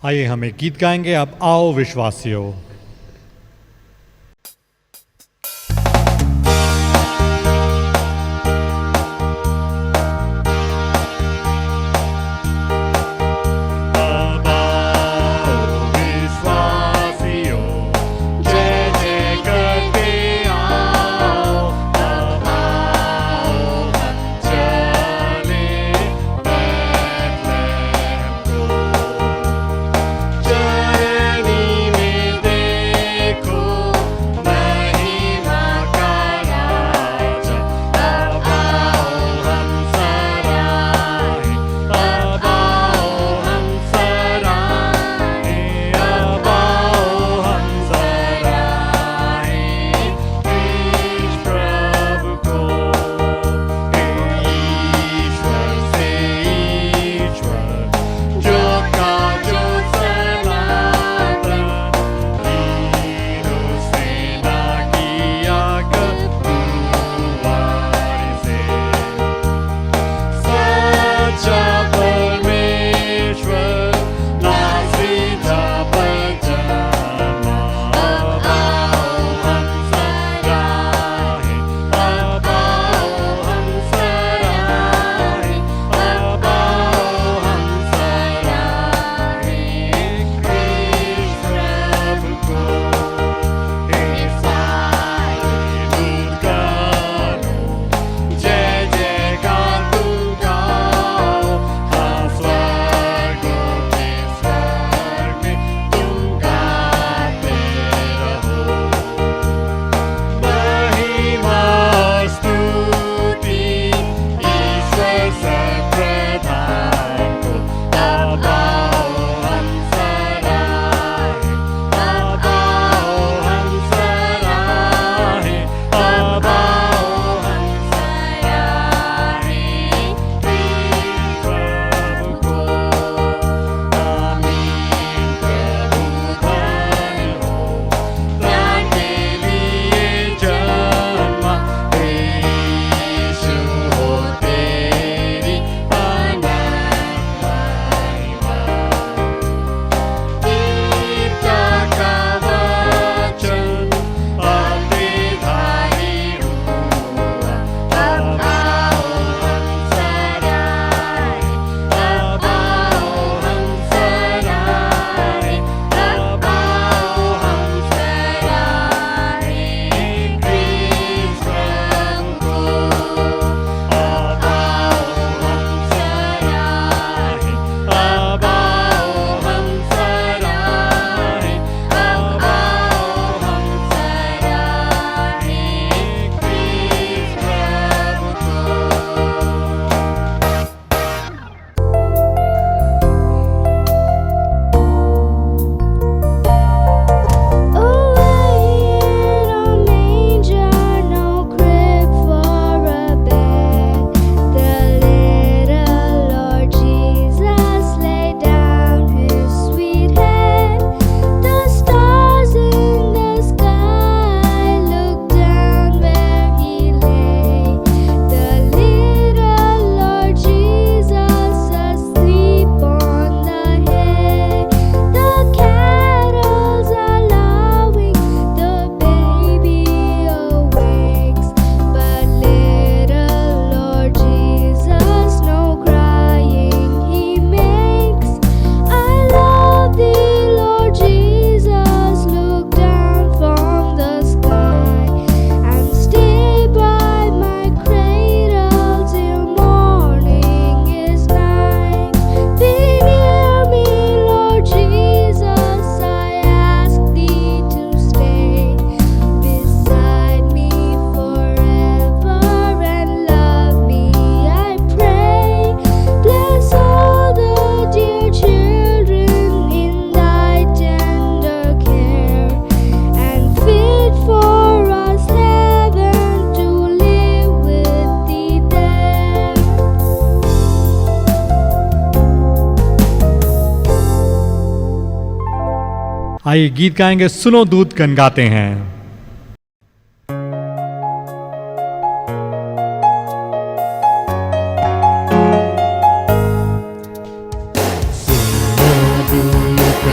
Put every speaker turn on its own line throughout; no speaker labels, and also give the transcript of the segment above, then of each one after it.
आइए हम एक गीत गाएंगे। अब आओ विश्वासियों। आइए गीत गाएंगे। सुनो दूत गनगाते हैं।
दूत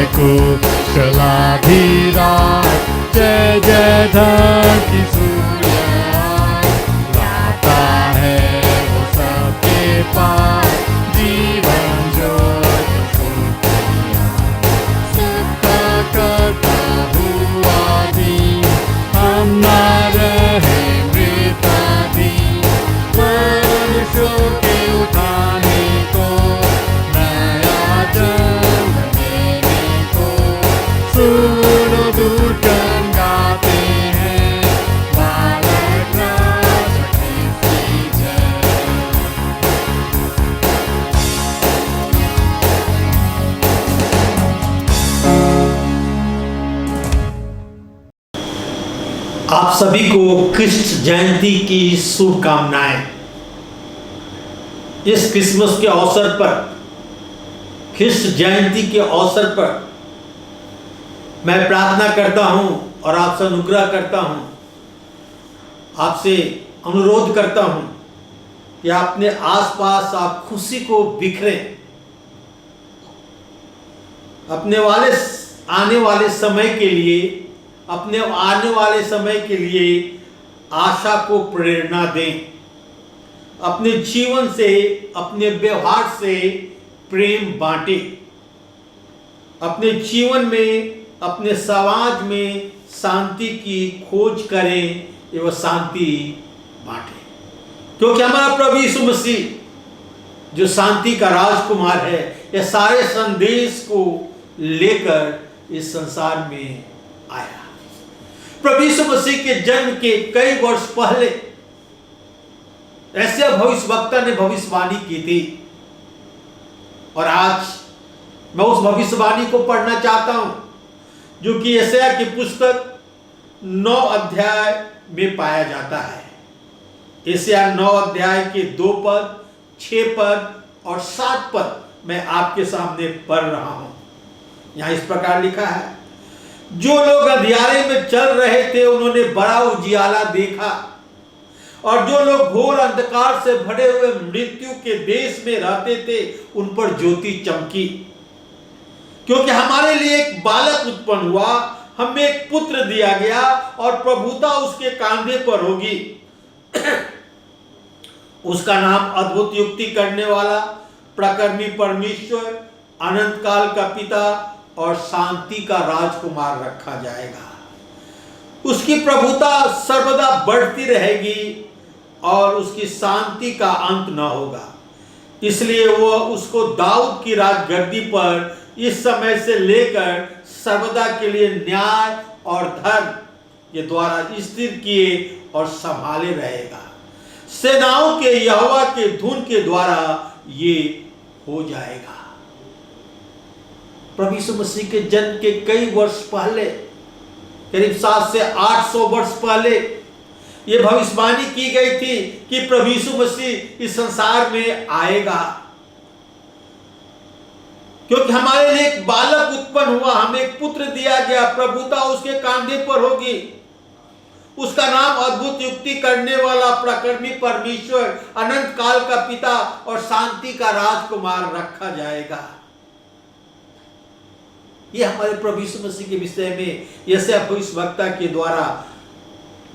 कुशलाधिराज, जय जय धन की सूर्य लाता है वो सबके पास जीवन ज्योति सबका करता हुआ दिन, हम न रहे मृताधीन, मनुष्यों के उठाने को, नया जन्म देने को। सुनो दूतगण गाते हैं, बालक राजा की जय।
आप सभी को कृष्ण जयंती की शुभकामनाएं। इस क्रिसमस के अवसर पर, कृष्ण जयंती के अवसर पर मैं प्रार्थना करता हूं और आपसे अनुग्रह करता हूं, आपसे अनुरोध करता हूं कि अपने आसपास आप खुशी को बिखरें। आने वाले समय के लिए, अपने आने वाले समय के लिए आशा को प्रेरणा दें। अपने जीवन से, अपने व्यवहार से प्रेम बांटें। अपने जीवन में, अपने समाज में शांति की खोज करें एवं शांति बांटें, क्योंकि हमारा प्रभु यीशु मसीह जो शांति का राजकुमार है, यह सारे संदेश को लेकर इस संसार में आया। प्रभु यीशु मसीह के जन्म के कई वर्ष पहले ऐसे भविष्यवक्ता ने भविष्यवाणी की थी, और आज मैं उस भविष्यवाणी को पढ़ना चाहता हूं जो कि यशायाह की पुस्तक 9 अध्याय में पाया जाता है। यशायाह 9 अध्याय के 2 पद, 6 पद और 7 पद मैं आपके सामने पढ़ रहा हूं। यहां इस प्रकार लिखा है, जो लोग अंधियारे में चल रहे थे उन्होंने बड़ा उजियाला देखा, और जो लोग घोर अंधकार से भरे हुए मृत्यु के देश में रहते थे उन पर ज्योति चमकी। क्योंकि हमारे लिए एक बालक उत्पन्न हुआ, हमें एक पुत्र दिया गया, और प्रभुता उसके कांधे पर होगी। उसका नाम अद्भुत युक्ति करने वाला, प्रकर्मी परमेश्वर, अनंत काल का पिता और शांति का राजकुमार रखा जाएगा। उसकी प्रभुता सर्वदा बढ़ती रहेगी और उसकी शांति का अंत न होगा। इसलिए वह उसको दाऊद की राजगद्दी पर इस समय से लेकर सर्वदा के लिए न्याय और धर्म के द्वारा स्थिर किए और संभाले रहेगा। सेनाओं के यहोवा के धुन के द्वारा ये हो जाएगा। प्रभु यीशु मसीह के जन्म के कई वर्ष पहले, करीब 700 से 800 वर्ष पहले यह भविष्यवाणी की गई थी कि प्रभु यीशु मसीह इस संसार में आएगा। क्योंकि हमारे लिए एक बालक उत्पन्न हुआ, हमें एक पुत्र दिया गया, प्रभुता उसके कांधे पर होगी। उसका नाम अद्भुत युक्ति करने वाला, प्रकर्मी परमेश्वर, अनंत काल का पिता और शांति का राजकुमार रखा जाएगा। यह हमारे प्रभु यीशु मसीह के विषय में यशायाह भविष्यवक्ता के द्वारा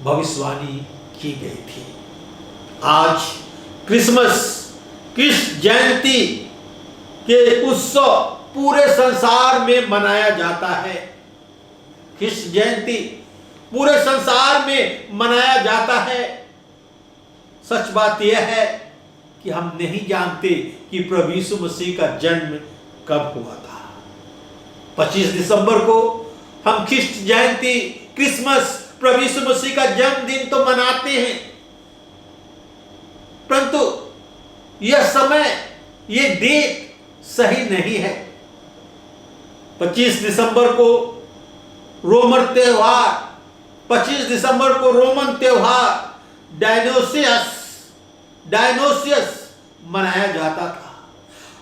भविष्यवाणी की गई थी। आज क्रिसमस, कृष्ण जयंती के उत्सव पूरे संसार में मनाया जाता है। कृष्ण जयंती पूरे संसार में मनाया जाता है। सच बात यह है कि हम नहीं जानते कि प्रभु यीशु मसीह का जन्म कब हुआ था। 25 दिसंबर को हम कृष्ण जयंती, क्रिसमस, प्रभु यीशु मसीह का जन्मदिन तो मनाते हैं, परंतु यह समय, यह डेट सही नहीं है। 25 दिसंबर को रोमन त्योहार, 25 दिसंबर को रोमन त्योहार डायनोसियस मनाया जाता था।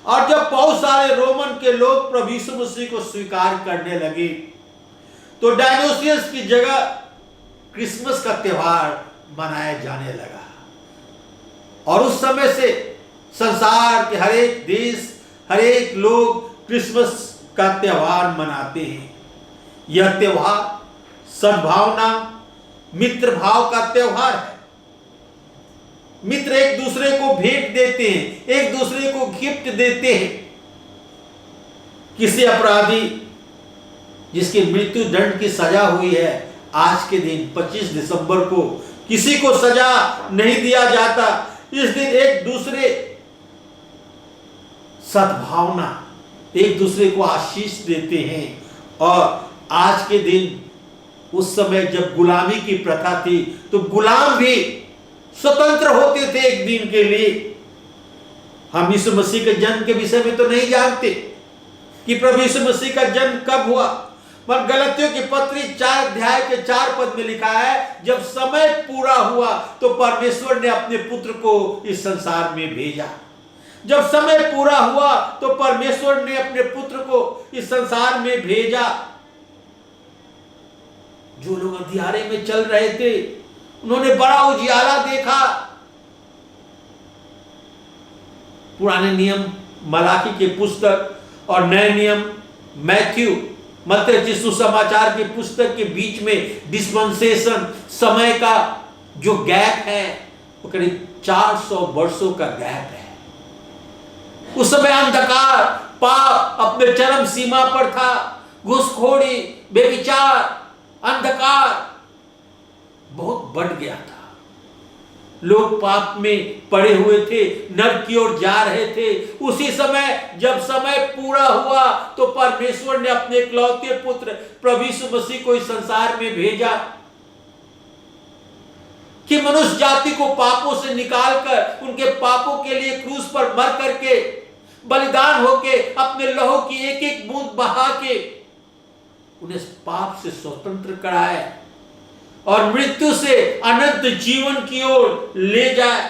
और जब बहुत सारे रोमन के लोग प्रभु यीशु मसीह को स्वीकार करने लगे तो डायनोसियस की जगह क्रिसमस का त्योहार मनाया जाने लगा। और उस समय से संसार के हर एक देश, हर एक लोग क्रिसमस का त्योहार मनाते हैं। यह त्योहार सद्भावना, मित्र भाव का त्योहार है। मित्र एक दूसरे को भेंट देते हैं, एक दूसरे को गिफ्ट देते हैं। किसी अपराधी जिसकी मृत्यु दंड की सजा हुई है, आज के दिन 25 दिसंबर को किसी को सजा नहीं दिया जाता। इस दिन एक दूसरे सद्भावना, एक दूसरे को आशीष देते हैं। और आज के दिन, उस समय जब गुलामी की प्रथा थी तो गुलाम भी स्वतंत्र होते थे एक दिन के लिए। हम यीशु मसीह के जन्म के विषय में तो नहीं जानते कि प्रभु यीशु मसीह का जन्म कब हुआ, पर गलतियों की पत्री 4 अध्याय के 4 पद में लिखा है, जब समय पूरा हुआ तो परमेश्वर ने अपने पुत्र को इस संसार में भेजा। जब समय पूरा हुआ तो परमेश्वर ने अपने पुत्र को इस संसार में भेजा। जो लोग अंधियारे में चल रहे थे, उन्होंने बड़ा उजियाला देखा। पुराने नियम मलाकी के पुस्तक और नए नियम मैथ्यू मत्ती सुसमाचार की पुस्तक के बीच में डिस्पेंसेशन, समय का जो गैप है वो करीब 400 वर्षों का गैप है। उस समय अंधकार, पाप अपने चरम सीमा पर था। घूसखोरी, बेविचार, अंधकार बहुत बढ़ गया था। लोग पाप में पड़े हुए थे, नरक की ओर जा रहे थे। उसी समय जब समय पूरा हुआ तो परमेश्वर ने अपने इकलौते पुत्र प्रभु यीशु मसीह को इस संसार में भेजा कि मनुष्य जाति को पापों से निकालकर उनके पापों के लिए क्रूस पर मर करके, बलिदान होके, अपने लहू की एक एक बूंद बहा के उन्हें पाप से स्वतंत्र कराए और मृत्यु से अनंत जीवन की ओर ले जाए।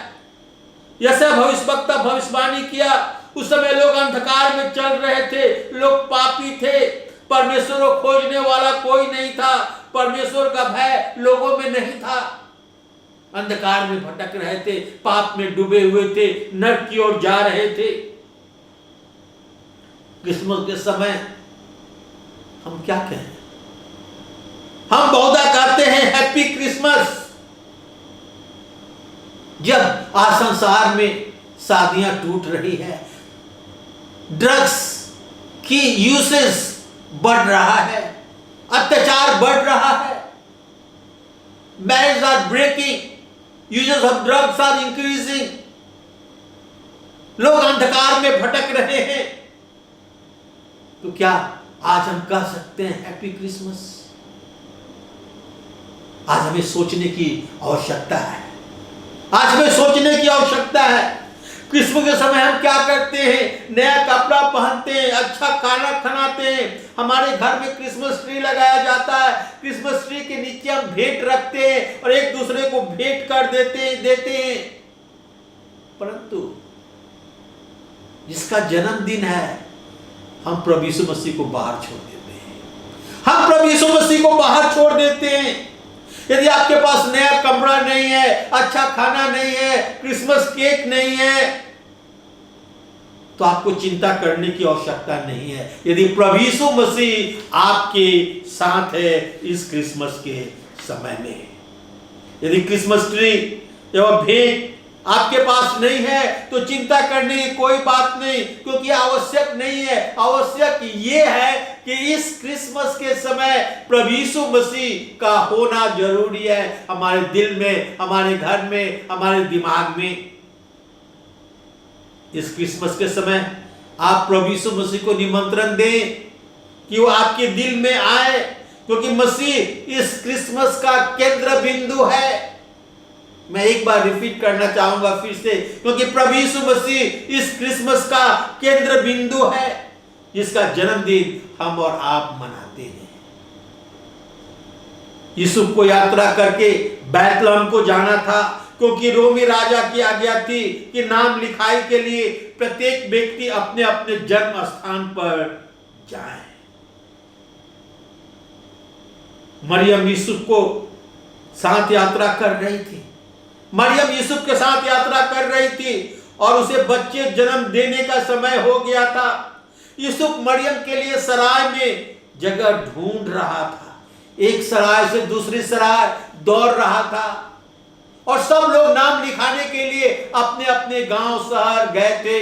यशया भविष्यवक्ता भविष्यवाणी किया। उस समय लोग अंधकार में चल रहे थे, लोग पापी थे, परमेश्वर को खोजने वाला कोई नहीं था, परमेश्वर का भय लोगों में नहीं था। अंधकार में भटक रहे थे, पाप में डूबे हुए थे, नरक की ओर जा रहे थे। क्रिसमस के समय हम क्या कहें? हम बहुधा कहते हैं हैप्पी क्रिसमस। जब आज संसार में शादियां टूट रही है, ड्रग्स की यूसेज बढ़ रहा है, अत्याचार बढ़ रहा है, marriage are breaking, uses of drugs are increasing, लोग अंधकार में भटक रहे हैं, तो क्या आज हम कह सकते हैं हैप्पी क्रिसमस? आज हमें सोचने की आवश्यकता है। आज हमें सोचने की आवश्यकता है। क्रिसमस के समय हम क्या करते हैं? नया कपड़ा पहनते हैं, अच्छा खाना खाते हैं, हमारे घर में क्रिसमस ट्री लगाया जाता है, क्रिसमस ट्री के नीचे हम भेंट रखते हैं और एक दूसरे को भेंट कर देते हैं। परंतु जिसका जन्मदिन है, हम प्रभु यीशु मसीह को बाहर छोड़ देते हैं। हम प्रभु यीशु मसीह को बाहर छोड़ देते हैं। यदि आपके पास नया कपड़ा नहीं है, अच्छा खाना नहीं है, क्रिसमस केक नहीं है, तो आपको चिंता करने की आवश्यकता नहीं है। यदि प्रभु यीशु मसीह आपके साथ है इस क्रिसमस के समय में, यदि क्रिसमस ट्री एवं भेंट आपके पास नहीं है तो चिंता करने की कोई बात नहीं, क्योंकि आवश्यक नहीं है। आवश्यक ये है कि इस क्रिसमस के समय प्रभु यीशु मसीह का होना जरूरी है हमारे दिल में, हमारे घर में, हमारे दिमाग में। इस क्रिसमस के समय आप प्रभु यीशु मसीह को निमंत्रण दें कि वो आपके दिल में आए, क्योंकि मसीह इस क्रिसमस का केंद्र बिंदु है। मैं एक बार रिपीट करना चाहूंगा फिर से, क्योंकि प्रभु यीशु मसीह इस क्रिसमस का केंद्र बिंदु है, जिसका जन्मदिन हम और आप मनाते हैं। यूसुफ को यात्रा करके बैतलहम को जाना था, क्योंकि रोमी राजा की आज्ञा थी कि नाम लिखाई के लिए प्रत्येक व्यक्ति अपने अपने जन्म स्थान पर जाए। मरियम यूसुफ को साथ यात्रा कर रही थी। मरियम यूसुफ के साथ यात्रा कर रही थी और उसे बच्चे जन्म देने का समय हो गया था। यूसुफ मरियम के लिए सराय में जगह ढूंढ रहा था। एक सराय से दूसरी सराय दौड़ रहा था और सब लोग नाम लिखाने के लिए अपने अपने गांव शहर गए थे।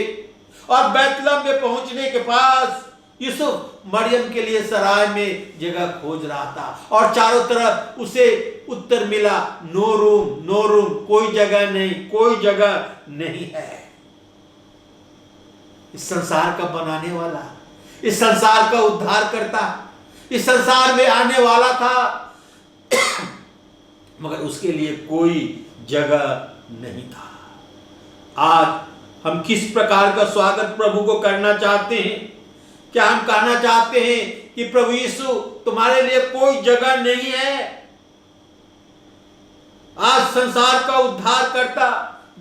और बैतलहम में पहुंचने के पास यूसुफ मरियम के लिए सराय में जगह खोज रहा था और चारों तरफ उसे उत्तर मिला, नो रूम, नो रूम, कोई जगह नहीं, कोई जगह नहीं है। इस संसार का बनाने वाला, इस संसार का उद्धार करता, इस संसार में आने वाला था, मगर उसके लिए कोई जगह नहीं था। आज हम किस प्रकार का स्वागत प्रभु को करना चाहते हैं? क्या हम कहना चाहते हैं कि प्रभु यीशु तुम्हारे लिए कोई जगह नहीं है? आज संसार का उद्धार करता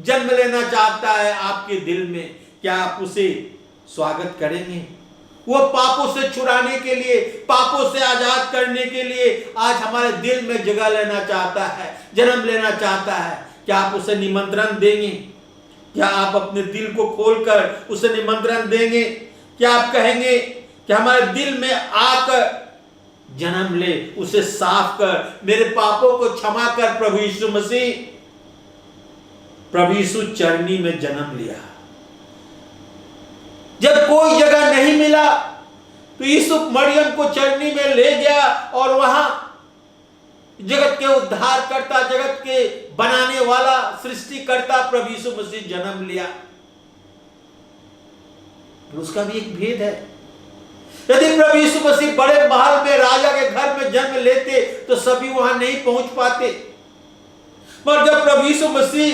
जन्म लेना चाहता है आपके दिल में, क्या आप उसे स्वागत करेंगे? वो पापों से छुड़ाने के लिए, पापों से आजाद करने के लिए आज हमारे दिल में जगह लेना चाहता है, जन्म लेना चाहता है। क्या आप उसे निमंत्रण देंगे? क्या आप अपने दिल को खोलकर उसे निमंत्रण देंगे? क्या आप कहेंगे कि हमारे दिल में आकर जन्म ले, उसे साफ कर, मेरे पापों को क्षमा कर प्रभु यीशु मसीह। प्रभु यीशु चरनी में जन्म लिया। जब कोई जगह नहीं मिला तो यूसुफ मरियम को चरनी में ले गया और वहां जगत के उद्धार करता, जगत के बनाने वाला, सृष्टिकर्ता प्रभु यीशु मसीह जन्म लिया। उसका भी एक भेद है। यदि प्रभु यीशु मसीह बड़े महल में, राजा के घर में जन्म लेते तो सभी वहां नहीं पहुंच पाते, पर जब प्रभु यीशु मसीह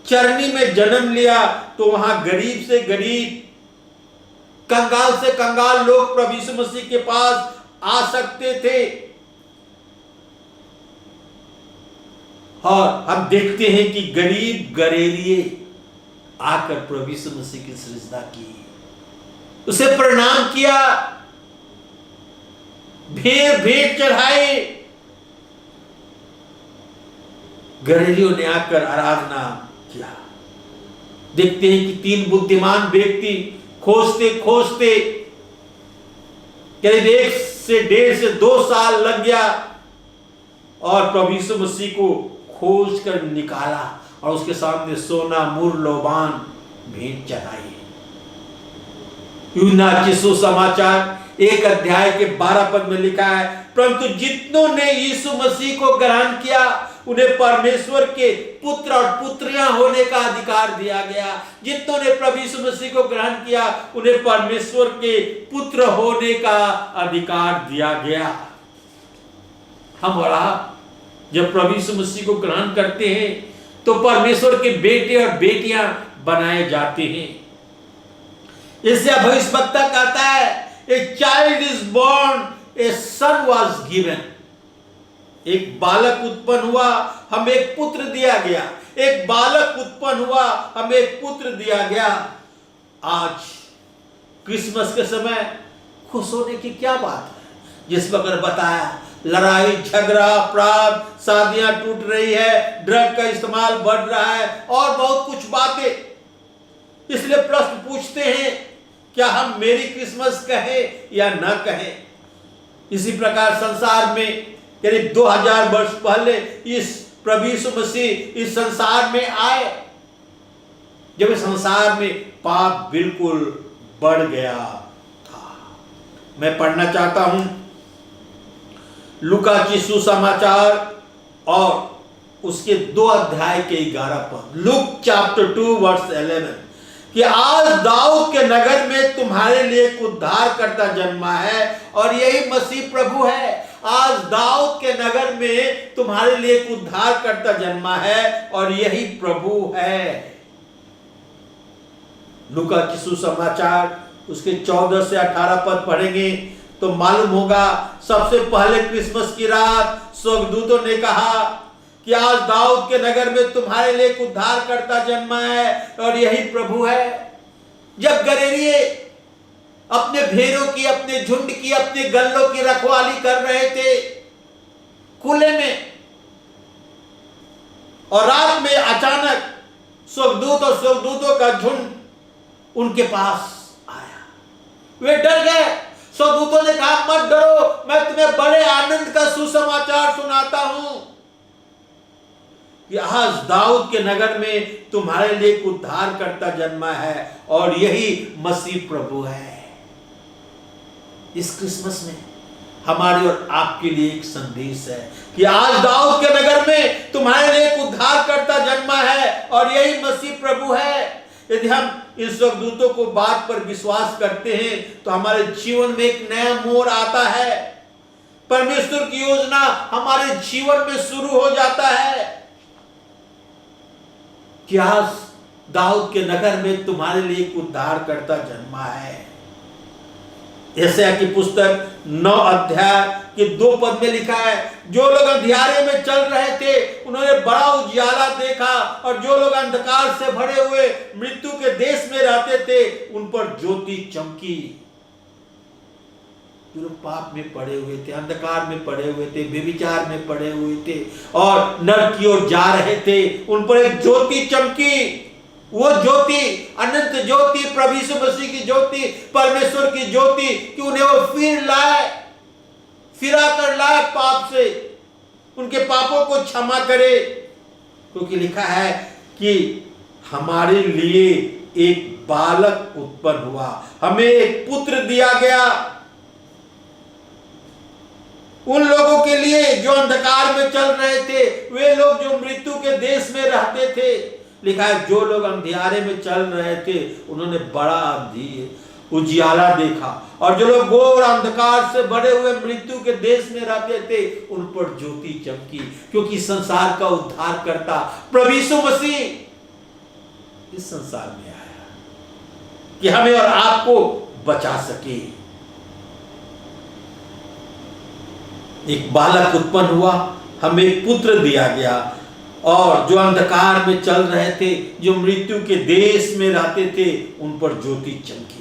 चरनी में जन्म लिया तो वहां गरीब से गरीब, कंगाल से कंगाल लोग प्रभु यीशु मसीह के पास आ सकते थे। और हम देखते हैं कि गरीब गरेरिए आकर प्रभु यीशु मसीह की सृजना की, उसे प्रणाम किया, भेंट चढ़ाई। गरेरियों ने आकर आराधना किया। देखते हैं कि 3 बुद्धिमान व्यक्ति खोजते खोजते करीब 1 से 1.5 से 2 साल लग गया और प्रभु यीशु मसीह को खोज कर निकाला और उसके सामने सोना, मुर, लोबान भेंट चढ़ाई। यूहन्ना की सुसमाचार 1 अध्याय के 12 पद में लिखा है, परंतु जितनों ने यीशु मसीह को ग्रहण किया उन्हें परमेश्वर के पुत्र और पुत्रियां होने का अधिकार दिया गया। जितनों ने प्रभु यीशु मसीह को ग्रहण किया उन्हें परमेश्वर के पुत्र होने का अधिकार दिया गया। हम और आप जब प्रभु यीशु मसीह को ग्रहण करते हैं तो परमेश्वर के बेटे और बेटियां बनाए जाते हैं। इससे भविष्यवक्ता कहता है, a child is born, a son was given. एक बालक उत्पन्न हुआ, हमें एक पुत्र दिया गया। एक बालक उत्पन्न हुआ, हमें एक पुत्र दिया गया। आज क्रिसमस के समय खुश होने की क्या बात है? जिस वक्त बताया लड़ाई झगड़ा अपराध, शादियां टूट रही है, ड्रग का इस्तेमाल बढ़ रहा है और बहुत कुछ बातें। इसलिए प्रश्न पूछते हैं, क्या हम मेरी क्रिसमस कहें या ना कहें? इसी प्रकार संसार में करीब 2000 वर्ष पहले इस प्रभु यीशु मसीह इस संसार में आए, जब इस संसार में पाप बिल्कुल बढ़ गया था। मैं पढ़ना चाहता हूं लूका की सुसमाचार और उसके 2 अध्याय के 11 पद। लूक चैप्टर 2 वर्स 11 कि आज दाऊद के नगर में तुम्हारे लिए एक उद्धारकर्ता जन्मा है और यही मसीह प्रभु है। आज दाऊद के नगर में तुम्हारे लिए एक उद्धारकर्ता जन्मा है और यही प्रभु है। लूका की सुसमाचार उसके 14 से 18 पद पढ़ेंगे तो मालूम होगा। सबसे पहले क्रिसमस की रात स्वर्गदूतों ने कहा कि आज दाऊद के नगर में तुम्हारे लिए एक उद्धारकर्ता जन्मा है और यही प्रभु है। जब गरेरिए अपने भेड़ों की, अपने झुंड की, अपने गल्लों की रखवाली कर रहे थे खुले में, और रात में अचानक स्वर्गदूत और स्वर्गदूतों का झुंड उनके पास आया वे डर गए। स्वदूतों ने कहा मत डरो, मैं तुम्हें बड़े आनंद का सुसमाचार सुनाता हूं कि आज दाऊद के नगर में तुम्हारे लिए एक उद्धारकर्ता जन्मा है और यही मसीह प्रभु है। इस क्रिसमस में हमारे और आपके लिए एक संदेश है कि आज दाऊद के नगर में तुम्हारे लिए एक उद्धारकर्ता जन्मा है और यही मसीह प्रभु है। यदि हम इन स्वर्गदूतों को बात पर विश्वास करते हैं तो हमारे जीवन में एक नया मोड़ आता है। परमेश्वर की योजना हमारे जीवन में शुरू हो जाता है कि आज दाऊद के नगर में तुम्हारे लिए एक उद्धारकर्ता जन्मा है। यशायाह की पुस्तक 9 अध्याय के 2 पद में लिखा है, जो लोग अंधियारे में चल रहे थे उन्होंने बड़ा उजियाला देखा, और जो लोग अंधकार से भरे हुए मृत्यु के देश में रहते थे उन पर ज्योति चमकी। जो लोग पाप में पड़े हुए थे, अंधकार में पड़े हुए थे, व्यभिचार में पड़े हुए थे और नरक की ओर जा रहे थे, उन पर एक ज्योति चमकी। वो ज्योति अनंत ज्योति, प्रभु यीशु मसीह की ज्योति, परमेश्वर की ज्योति, कि उन्हें वो फिरा कर लाए पाप से, उनके पापों को क्षमा करे। क्योंकि लिखा है कि हमारे लिए एक बालक उत्पन्न हुआ, हमें एक पुत्र दिया गया। उन लोगों के लिए जो अंधकार में चल रहे थे, वे लोग जो मृत्यु के देश में रहते थे, लिखा है जो लोग अंधियारे में चल रहे थे उन्होंने बड़ा उजियाला देखा, और जो लोग घोर अंधकार से भरे हुए मृत्यु के देश में रहते थे उन पर ज्योति चमकी। क्योंकि संसार का उद्धार करता प्रभु यीशु मसीह इस संसार में आया कि हमें और आपको बचा सके। एक बालक उत्पन्न हुआ, हमें एक पुत्र दिया गया, और जो अंधकार में चल रहे थे, जो मृत्यु के देश में रहते थे, उन पर ज्योति चमकी।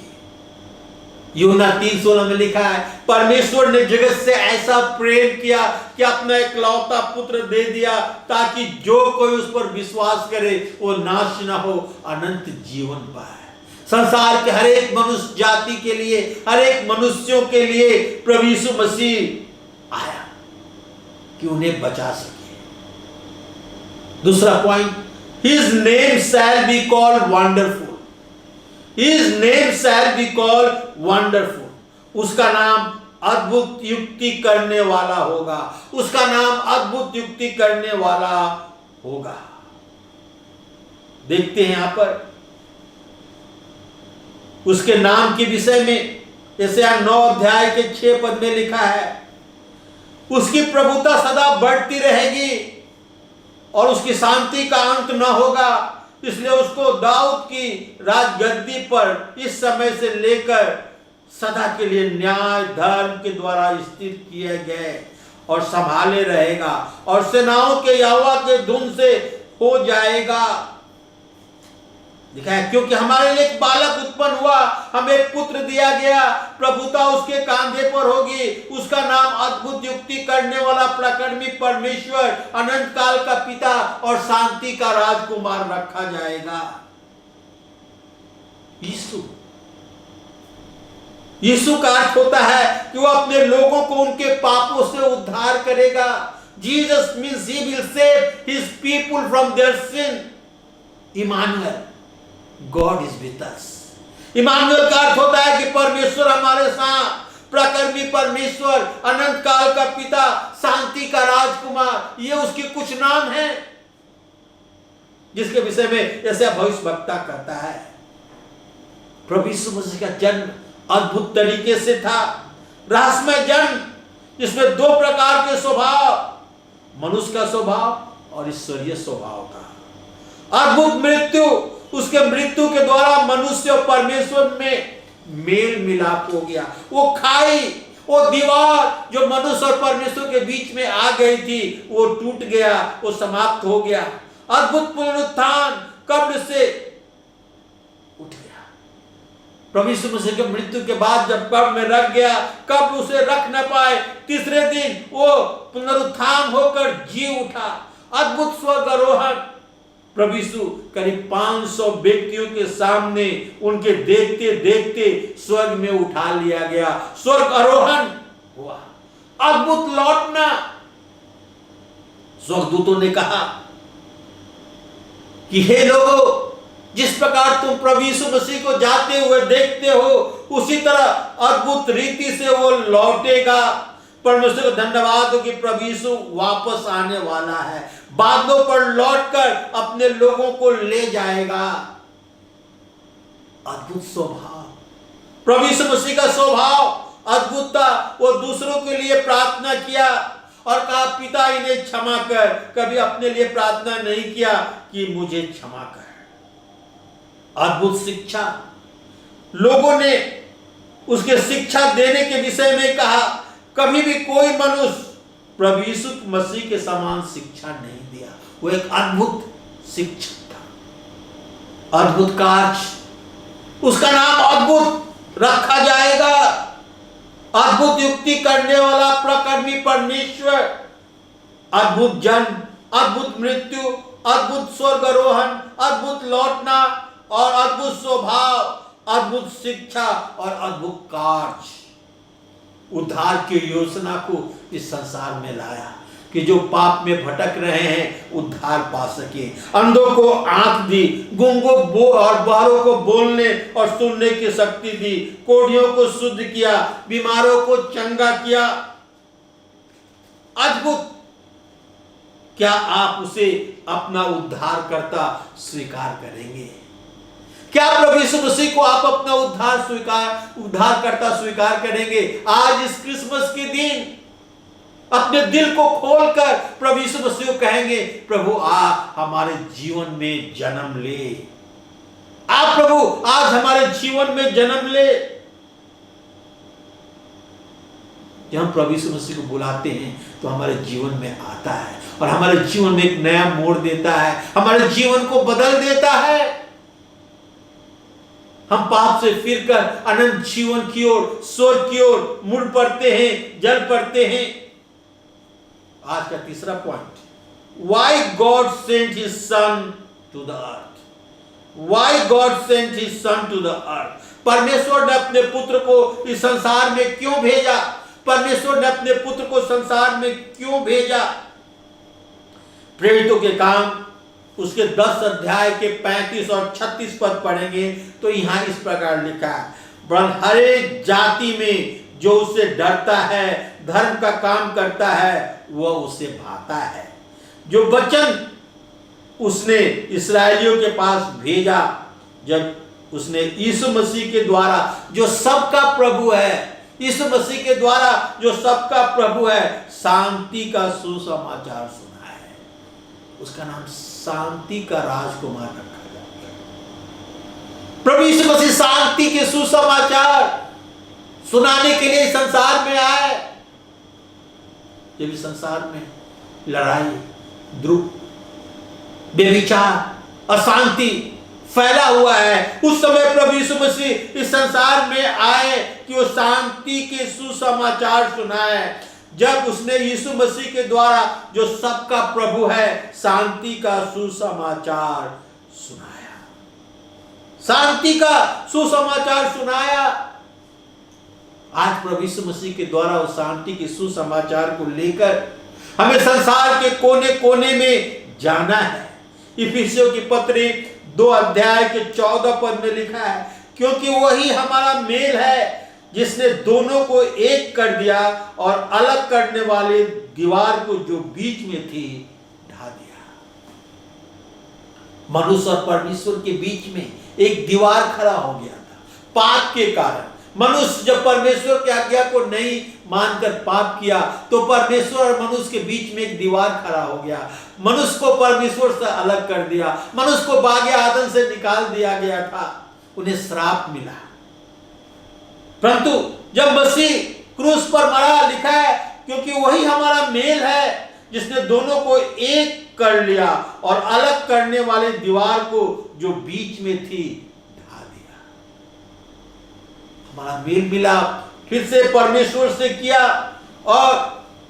यूहन्ना 3:16 में लिखा है, परमेश्वर ने जगत से ऐसा प्रेम किया कि अपना इकलौता पुत्र दे दिया, ताकि जो कोई उस पर विश्वास करे वो नाश ना हो, अनंत जीवन पाए। संसार के हर एक मनुष्य जाति के लिए, हर एक मनुष्यों के लिए प्रभु यीशु मसीह आया कि उन्हें बचा सके। दूसरा point, His name shall be called wonderful. His name shall be called wonderful. उसका नाम अद्भुत युक्ति करने वाला होगा, उसका नाम अद्भुत युक्ति करने वाला होगा। देखते हैं यहां पर उसके नाम के विषय में यशायाह 9 अध्याय के 6 पद में लिखा है, उसकी प्रभुता सदा बढ़ती रहेगी और उसकी शांति का अंत न होगा। इसलिए उसको दाऊद की राजगद्दी पर इस समय से लेकर सदा के लिए न्याय धर्म के द्वारा स्थिर किए गए और संभाले रहेगा, और सेनाओं के यहोवा के धुन से हो जाएगा। लिखा है, क्योंकि हमारे लिए एक बालक उत्पन्न हुआ, हमें एक पुत्र दिया गया, प्रभुता उसके कांधे पर होगी, उसका नाम अद्भुत युक्ति करने वाला, प्रकर्मी परमेश्वर, अनंत काल का पिता और शांति का राजकुमार रखा जाएगा। यीशु का अर्थ होता है कि वो अपने लोगों को उनके पापों से उद्धार करेगा। Jesus means he will save his people from their sin. Emmanuel, God is with us. Emmanuel का अर्थ होता है कि परमेश्वर हमारे साथ, प्रकर्मी परमेश्वर, अनंत काल का पिता, शांति का राजकुमार, ये उसके कुछ नाम हैं जिसके विषय में ऐसा भविष्यवक्ता कहता है। प्रभु यीशु मसीह का जन्म अद्भुत तरीके से था, रहस्यमय जन्म, जिसमें 2 प्रकार के स्वभाव, मनुष्य का स्वभाव और ईश्वरीय स्वभाव था। अद्भुत मृत्यु, उसके मृत्यु के द्वारा मनुष्य और परमेश्वर में मेल मिलाप हो गया। वो खाई, वो दीवार जो मनुष्य और परमेश्वर के बीच में आ गई थी, वो टूट गया, वो समाप्त हो गया। अद्भुत पुनरुत्थान, कब्र से उठ गया। प्रभु यीशु मसीह के मृत्यु के बाद जब कब्र में रख गया, कब्र उसे रख न पाए, तीसरे दिन वो पुनरुत्थान होकर जी उठा। अद्भुत स्वर्गारोहण, प्रभु यीशु करीब 500 व्यक्तियों के सामने उनके देखते देखते स्वर्ग में उठा लिया गया, स्वर्ग आरोहण हुआ, अद्भुत लौटना। स्वर्गदूतों ने कहा कि हे लोगों, जिस प्रकार तुम प्रभु यीशु मसीह को जाते हुए देखते हो, उसी तरह अद्भुत रीति से वो लौटेगा। परमेश्वर को धन्यवाद हो कि प्रभु यीशु वापस आने वाला है, बादलों पर लौटकर अपने लोगों को ले जाएगा। अद्भुत स्वभाव, प्रभु यीशु मसीह का स्वभाव अद्भुत था। वो दूसरों के लिए प्रार्थना किया और कहा, पिता इन्हें क्षमा कर। कभी अपने लिए प्रार्थना नहीं किया कि मुझे क्षमा कर। अद्भुत शिक्षा, लोगों ने उसके शिक्षा देने के विषय में कहा, कभी भी कोई मनुष्य प्रभु यीशु मसीह के समान शिक्षा नहीं दिया। वो एक अद्भुत शिक्षक था, अद्भुत कार्य, उसका नाम अद्भुत रखा जाएगा। अद्भुत युक्ति करने वाला प्रकर्मी परमेश्वर, अद्भुत जन्म, अद्भुत मृत्यु, अद्भुत स्वर्गारोहण, अद्भुत लौटना और अद्भुत स्वभाव, अद्भुत शिक्षा और अद्भुत कार्य, उद्धार की योजना को इस संसार में लाया कि जो पाप में भटक रहे हैं उद्धार पा सके। अंधों को आंख दी, गूंगों और बहरों को बोलने और सुनने की शक्ति दी, कोढ़ियों को शुद्ध किया, बीमारों को चंगा किया। अद्भुत। क्या आप उसे अपना उद्धारकर्ता स्वीकार करेंगे? क्या प्रभु यीशु मसीह को आप अपना उद्धारकर्ता स्वीकार करेंगे? आज इस क्रिसमस के दिन अपने दिल को खोलकर प्रभु यीशु मसीह को कहेंगे, प्रभु आ हमारे जीवन में जन्म ले। आप प्रभु आज हमारे जीवन में जन्म ले। जब हम प्रभु यीशु मसीह को बुलाते हैं तो हमारे जीवन में आता है और हमारे जीवन में एक नया मोड़ देता है, हमारे जीवन को बदल देता है। हम पाप से फिरकर अनंत जीवन की ओर, स्वर्ग की ओर मुड़ पड़ते हैं, जल पड़ते हैं। आज का तीसरा point, why God sent his son to the earth? Why God sent his son to the earth? परमेश्वर ने अपने पुत्र को इस संसार में क्यों भेजा? परमेश्वर ने अपने पुत्र को संसार में क्यों भेजा? प्रेरितों के काम उसके 10 अध्याय के 35 और 36 पद पढ़ेंगे तो यहां इस प्रकार लिखा है, हर एक जाति में जो उससे डरता है, धर्म का काम करता है, वह उसे भाता है। जो वचन उसने इस्राएलियों के पास भेजा, जब उसने यीशु मसीह के द्वारा जो सबका प्रभु है, यीशु मसीह के द्वारा जो सबका प्रभु है, शांति का सुसमाचार सुना है। उसका नाम शांति का राजकुमार रखा जाता है। प्रभु यीशु मसीह शांति के सुसमाचार सुनाने के लिए संसार में आए। जब इस संसार में लड़ाई, द्रुप, बेविचार, अशांति फैला हुआ है, उस समय प्रभु यीशु मसीह इस संसार में आए कि वो शांति के सुसमाचार सुनाए। जब उसने यीशु मसीह के द्वारा जो सबका प्रभु है, शांति का सुसमाचार सुनाया, शांति का सुसमाचार सुनाया। आज प्रभु यीशु मसीह के द्वारा उस शांति के सुसमाचार को लेकर हमें संसार के कोने कोने में जाना है। इफिसियों की पत्री 2 अध्याय के 14 पद में लिखा है, क्योंकि वही हमारा मेल है जिसने दोनों को एक कर दिया और अलग करने वाले दीवार को जो बीच में थी ढा दिया। मनुष्य और परमेश्वर के बीच में एक दीवार खड़ा हो गया था पाप के कारण। मनुष्य जब परमेश्वर की आज्ञा को नहीं मानकर पाप किया तो परमेश्वर और मनुष्य के बीच में एक दीवार खड़ा हो गया। मनुष्य को परमेश्वर से अलग कर दिया, मनुष्य को बागे आदम से निकाल दिया गया था, उन्हें श्राप मिला। परंतु जब मसीह क्रूस पर मरा, लिखा है क्योंकि वही हमारा मेल है जिसने दोनों को एक कर लिया और अलग करने वाले दीवार को जो बीच में थी ढा दिया। हमारा मेल मिलाप फिर से परमेश्वर से किया और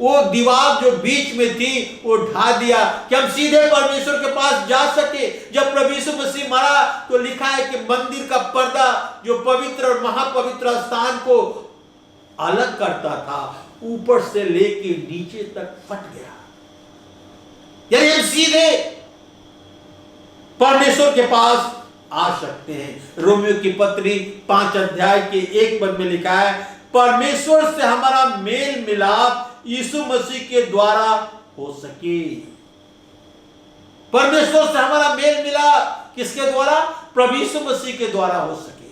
वो दीवार जो बीच में थी वो ढा दिया कि हम सीधे परमेश्वर के पास जा सके। जब प्रभु यीशु मसीह मरा तो लिखा है कि मंदिर का पर्दा जो पवित्र और महापवित्र स्थान को अलग करता था, ऊपर से लेके नीचे तक फट गया। यानी हम सीधे परमेश्वर के पास आ सकते हैं। रोमियो की पत्री 5 अध्याय के 1 पद में लिखा है, परमेश्वर से हमारा मेल मिलाप यीशु मसीह के द्वारा हो सके। परमेश्वर से हमारा मेल मिलाप किसके द्वारा? प्रभु यीशु मसीह के द्वारा हो सके।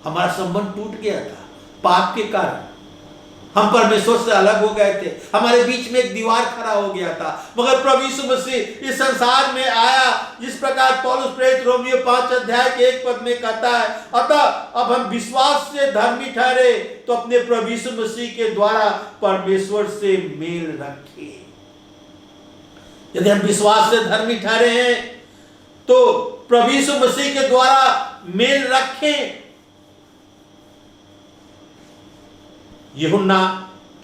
हमारा संबंध टूट गया था पाप के कारण, हम परमेश्वर से अलग हो गए थे, हमारे बीच में एक दीवार खड़ा हो गया था। मगर प्रभु यीशु मसीह इस संसार में आया, जिस प्रकार पौलुस प्रेरित रोमियो 5 अध्याय के 1 पद में कहता है, अतः अब हम विश्वास से धर्मी ठहरे तो अपने प्रभु यीशु मसीह के द्वारा परमेश्वर से मेल रखें। यदि हम विश्वास से धर्मी ठहरे हैं तो प्रभु यीशु मसीह के द्वारा मेल रखें। यूहन्ना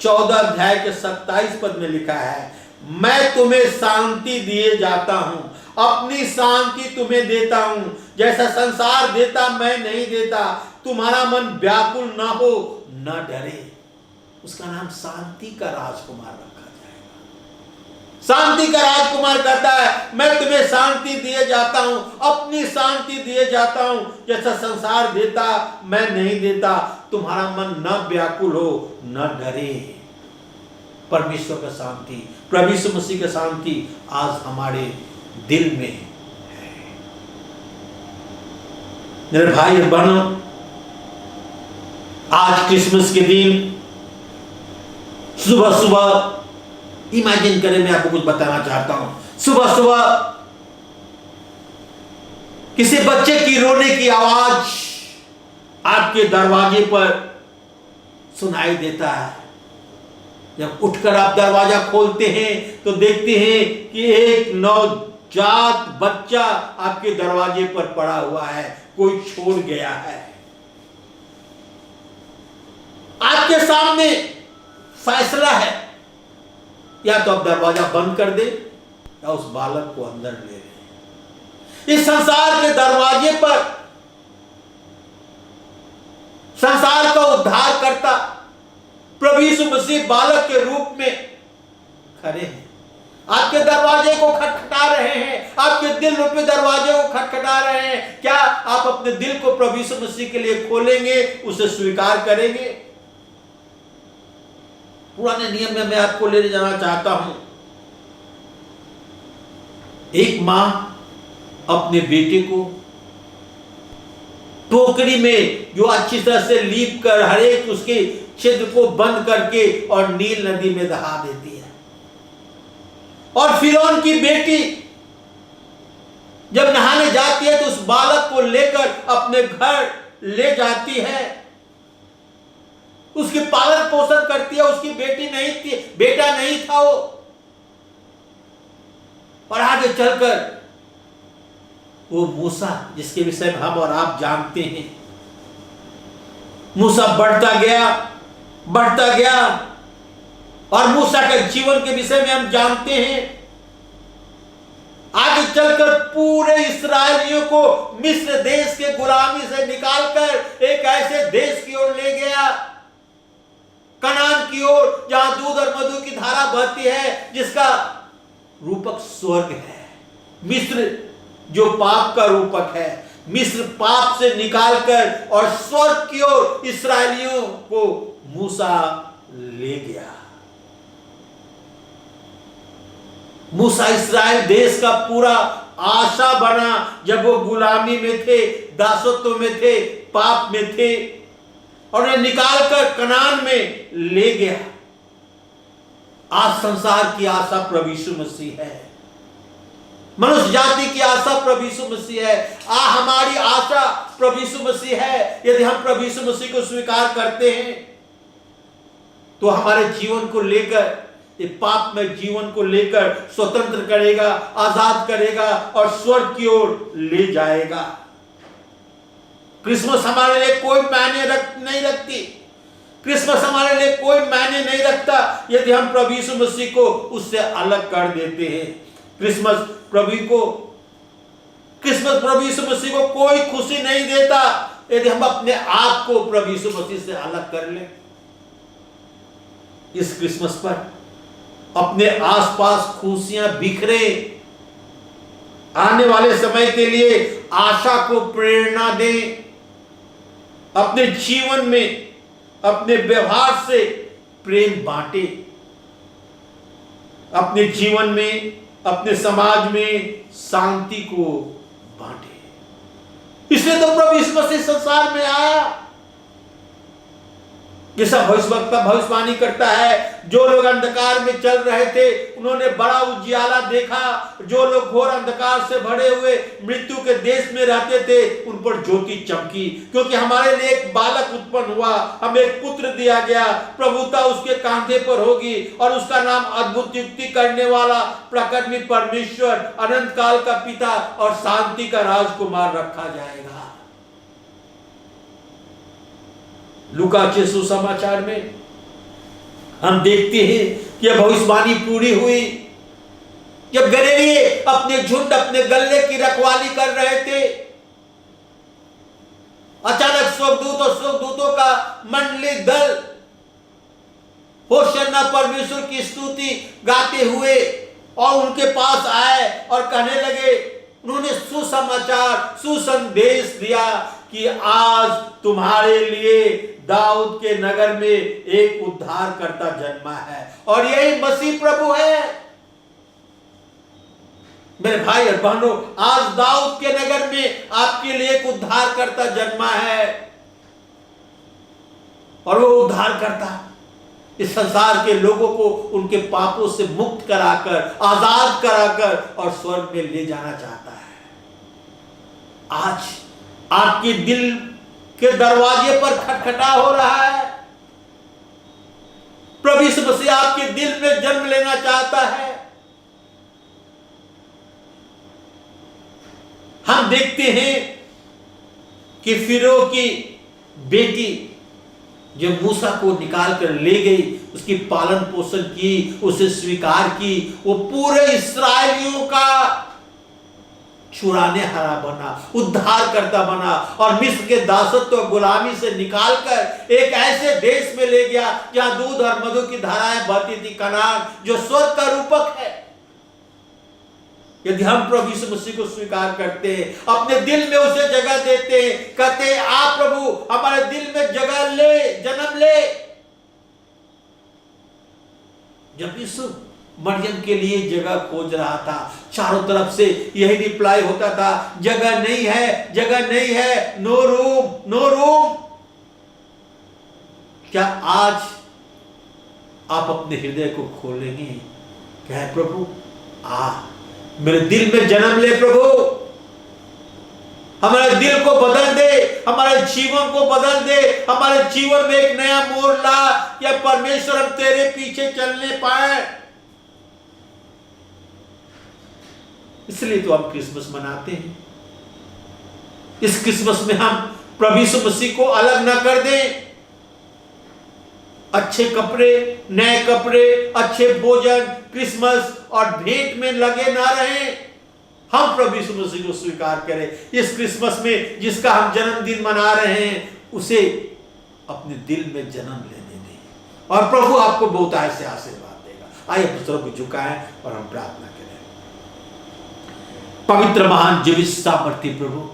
14 अध्याय के 27 पद में लिखा है, मैं तुम्हें शांति दिए जाता हूं, अपनी शांति तुम्हें देता हूं, जैसा संसार देता मैं नहीं देता। तुम्हारा मन व्याकुल ना हो, न डरे। उसका नाम शांति का राजकुमार रखा जाएगा। शांति का राजकुमार कहता है, मैं तुम्हें शांति दिए जाता हूं, अपनी शांति दिए जाता हूं, जैसा संसार देता मैं नहीं देता। तुम्हारा मन न व्याकुल हो, न डरे। परमेश्वर का शांति, प्रभु यीशु मसीह का शांति आज हमारे दिल में है। मेरे भाई और बहनों, आज क्रिसमस के दिन सुबह सुबह इमेजिन करें, मैं आपको कुछ बताना चाहता हूं। सुबह सुबह किसी बच्चे की रोने की आवाज आपके दरवाजे पर सुनाई देता है। जब उठकर आप दरवाजा खोलते हैं तो देखते हैं कि एक नवजात बच्चा आपके दरवाजे पर पड़ा हुआ है, कोई छोड़ गया है। आपके सामने फैसला है, या तो आप दरवाजा बंद कर दे या उस बालक को अंदर ले लें। इस संसार के दरवाजे पर संसार का उद्धार करता प्रभु यीशु मसीह बालक के रूप में खड़े हैं। आपके दरवाजे को खटखटा रहे हैं, आपके दिल रूपी दरवाजे को खटखटा रहे हैं। क्या आप अपने दिल को प्रभु यीशु मसीह के लिए खोलेंगे, उसे स्वीकार करेंगे? पुराने नियम में मैं आपको ले जाना चाहता हूं। एक मां अपने बेटे को टोकरी में जो अच्छी तरह से लीप कर हर एक उसके छिद्र को बंद करके और नील नदी में दहा देती है। और फिरौन की बेटी जब नहाने जाती है तो उस बालक को लेकर अपने घर ले जाती है, उसकी पालन पोषण करती है। उसकी बेटी नहीं थी, बेटा नहीं था वो। और आगे चलकर वो मूसा, जिसके विषय में हम और आप जानते हैं, मूसा बढ़ता गया और मूसा के जीवन के विषय में हम जानते हैं। आगे चलकर पूरे इस्राएलियों को मिस्र देश के गुलामी से निकालकर एक ऐसे देश की ओर ले गया, कनान की ओर, जहां दूध और मधु की धारा बहती है, जिसका रूपक स्वर्ग है। मिस्र जो पाप का रूपक है, मिस्र पाप से निकालकर और स्वर्ग की ओर इस्राएलियों को मूसा ले गया। मूसा इस्राएल देश का पूरा आशा बना जब वो गुलामी में थे, दासत्व में थे, पाप में थे, और उन्हें निकालकर कनान में ले गया। आज संसार की आशा प्रभु यीशु मसीह है, मनुष्य जाति की आशा प्रभु यीशु मसीह है। हमारी आशा प्रभु यीशु मसीह है। यदि हम प्रभु यीशु मसीह को स्वीकार करते हैं तो हमारे जीवन को लेकर, ये पाप में जीवन को लेकर स्वतंत्र करेगा, आजाद करेगा और स्वर्ग की ओर ले जाएगा। क्रिसमस हमारे लिए कोई मायने नहीं रखती। क्रिसमस हमारे लिए कोई मायने नहीं रखता यदि हम प्रभु यीशु मसीह को उससे अलग कर देते हैं। क्रिसमस प्रभु यीशु मसीह को कोई खुशी नहीं देता यदि हम अपने आप को प्रभु यीशु मसीह से अलग कर लें। इस क्रिसमस पर अपने आसपास खुशियां बिखरे, आने वाले समय के लिए आशा को प्रेरणा दें, अपने जीवन में अपने व्यवहार से प्रेम बांटे, अपने जीवन में अपने समाज में शांति को बांटे। इसलिए तो प्रभु यीशु मसीह संसार में आया। जैसा भविष्यवक्ता भविष्यवाणी करता है, जो लोग अंधकार में चल रहे थे उन्होंने बड़ा उजियाला देखा, जो लोग घोर अंधकार से भरे हुए मृत्यु के देश में रहते थे उन पर ज्योति चमकी, क्योंकि हमारे लिए एक बालक उत्पन्न हुआ, हमें एक पुत्र दिया गया, प्रभुता उसके कांधे पर होगी और उसका नाम अद्भुत युक्ति करने वाला, प्रकट परमेश्वर, अनंत काल का पिता और शांति का राजकुमार रखा जाएगा। लूका के सुसमाचार में हम देखते हैं कि यह भविष्यवाणी पूरी हुई जब गदरिये अपने झुंड अपने गल्ले की रखवाली कर रहे थे। अचानक स्वर्गदूत और स्वर्गदूतों का मंडली दल होशन्ना परमेश्वर की स्तुति गाते हुए और उनके पास आए और कहने लगे, उन्होंने सुसमाचार सुसंदेश दिया कि आज तुम्हारे लिए दाऊद के नगर में एक उद्धारकर्ता जन्मा है और यही मसीह प्रभु है। मेरे भाई और बहनों, आज दाऊद के नगर में आपके लिए एक उद्धारकर्ता जन्मा है और वो उद्धारकर्ता इस संसार के लोगों को उनके पापों से मुक्त कराकर, आजाद कराकर और स्वर्ग में ले जाना चाहता है। आज आपके दिल के दरवाजे पर खटखटा हो रहा है। प्रभु यीशु मसीह आपके दिल में जन्म लेना चाहता है। हम देखते हैं कि फिरौ की बेटी जो मूसा को निकाल कर ले गई, उसकी पालन पोषण की, उसे स्वीकार की, वो पूरे इस्राएलियों का छुड़ाने हारा बना, उद्धार करता बना और मिस्र के दासत्व और गुलामी से निकालकर एक ऐसे देश में ले गया जहां दूध और मधु की धाराएं बहती थी, कनान, जो स्वर्ग का रूपक है। यदि हम प्रभु यीशु मसीह को स्वीकार करते हैं, अपने दिल में उसे जगह देते हैं, कहते हैं आप प्रभु हमारे दिल में जगह ले, जन्म ले। जब यीशु मरियम के लिए जगह खोज रहा था, चारों तरफ से यही रिप्लाई होता था, जगह नहीं है, जगह नहीं है, नो रूम, नो रूम। क्या आज आप अपने हृदय को खोलेंगे? क्या है प्रभु, आ मेरे दिल में जन्म ले प्रभु, हमारे दिल को बदल दे, हमारे जीवन को बदल दे, हमारे जीवन में एक नया मोड़ ला, क्या परमेश्वर हम तेरे पीछे चलने पाए। इसलिए तो हम क्रिसमस मनाते हैं। इस क्रिसमस में हम प्रभु यीशु मसीह को अलग ना कर दें। अच्छे कपड़े, नए कपड़े, अच्छे भोजन, क्रिसमस और भेंट में लगे ना रहें। हम प्रभु यीशु मसीह को स्वीकार करें। इस क्रिसमस में जिसका हम जन्मदिन मना रहे हैं, उसे अपने दिल में जन्म लेने दें और प्रभु आपको बहुत ऐसे आशीर्वाद देगा। आइए पुस्तकों को झुकाएं और हम प्रार्थना करें। पवित्र महान जीवित सामर्थी प्रभु,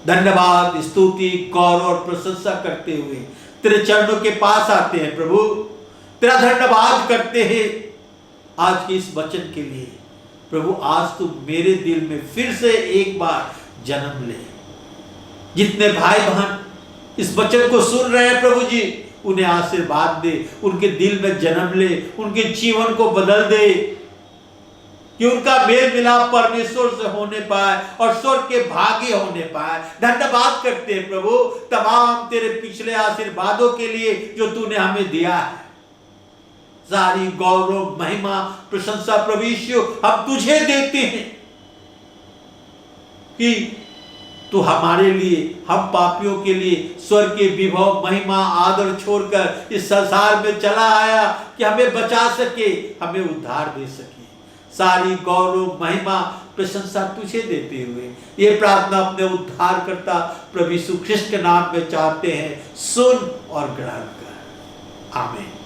धन्यवाद, स्तुति, गौरव और प्रशंसा करते हुए तेरे चरणों के पास आते हैं प्रभु। तेरा धन्यवाद करते हैं आज के इस वचन के लिए। प्रभु आज तू मेरे दिल में फिर से एक बार जन्म ले। जितने भाई बहन इस वचन को सुन रहे हैं प्रभु जी, उन्हें आशीर्वाद दे, उनके दिल में जन्म ले, उनके जीवन को बदल दे कि उनका मेल मिलाप परमेश्वर से होने पाए और स्वर्ग के भागी होने पाए। धन्यवाद करते हैं प्रभु तमाम तेरे पिछले आशीर्वादों के लिए जो तूने हमें दिया है। सारी गौरव, महिमा, प्रशंसा प्रभु यीशु हम तुझे देते हैं कि तू हमारे लिए, हम पापियों के लिए स्वर्ग के विभव, महिमा, आदर छोड़कर इस संसार में चला आया कि हमें बचा सके, हमें उद्धार दे सके। सारी गौरव, महिमा, प्रशंसा तुझे देते हुए ये प्रार्थना अपने उद्धारकर्ता प्रभु यीशु ख्रिस्त के नाम में चाहते हैं। सुन और ग्रहण कर। आमीन।